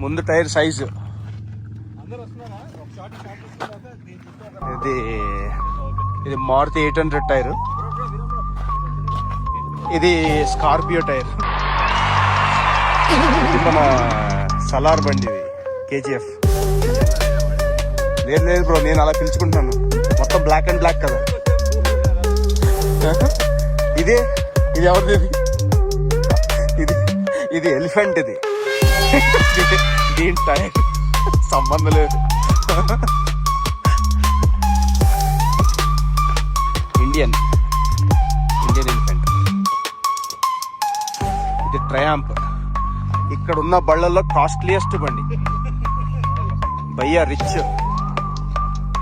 ముందు tyre size ఇది Maruti 800 tyre, ఇది స్కార్పియో టైర్, ఇది మన సలార్ బండి, ఇది కేజీఎఫ్. లేదు బ్రో, నేను అలా పిలుచుకుంటున్నాను. మొత్తం బ్లాక్ అండ్ బ్లాక్ కదా. ఇది ఎవరిది? ఇది ఎలిఫెంట్. ఇది దీని టైర్ సంబంధం లేదు. Indian elephant. ఇది ట్రయాంప్. ఇక్కడ ఉన్న బళ్ళల్లో కాస్ట్లీయెస్ట్ బండి, భయ్యా రిచ్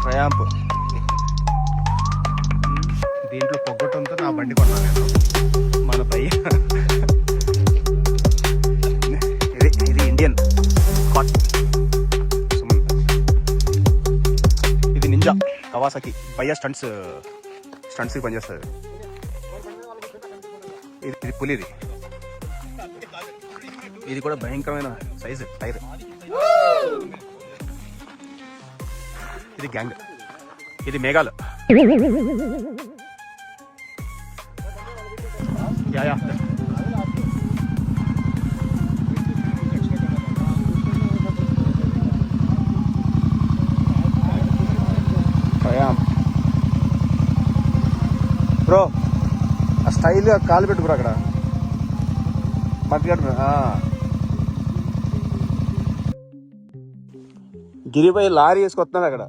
ట్రయాంప్. దీంట్లో పొగ్గటంతో నా బండి కొన్నాను నేను, మన భయ్య. ఇది ఇండియన్ స్కాట్. ఇది నింజా కవాసాకి. భయ్య స్టంట్స్కి పనిచేస్తుంది. ఇది పులిది. ఇది కూడా భయంకరమైన సైజు టైర్. ఇది గ్యాంగ్. ఇది మేఘాలు. యా బ్రో, ఆ స్టైల్గా కాలు పెట్టు బ్రో. అక్కడ మధ్య గిరిపై లారీ వేసుకొస్తున్నాడు అక్కడ.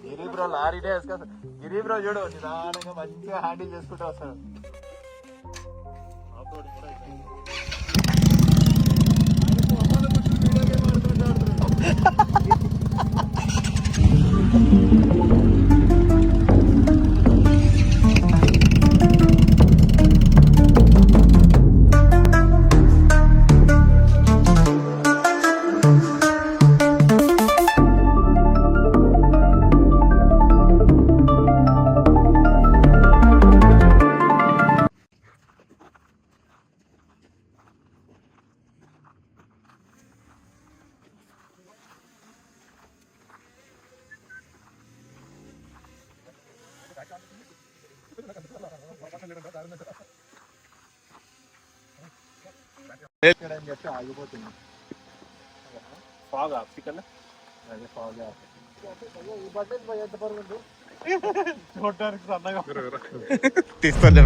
గిరి బ్రో లారీనే వేసుకొస్తాడు. గిరి బ్రో చూడు నిదానంగా మంచిగా హ్యాండిల్ చేసుకుంటూ వస్తాడు. అని చెప్పి ఆగిపోతుంది. ఫాగ్ ఆప్టికల్ అదే ఫాగ్ ఈ బడ్జెట్ ఎంత పరుగుంది చూడడానికి సన్నగా తీసుకోలే.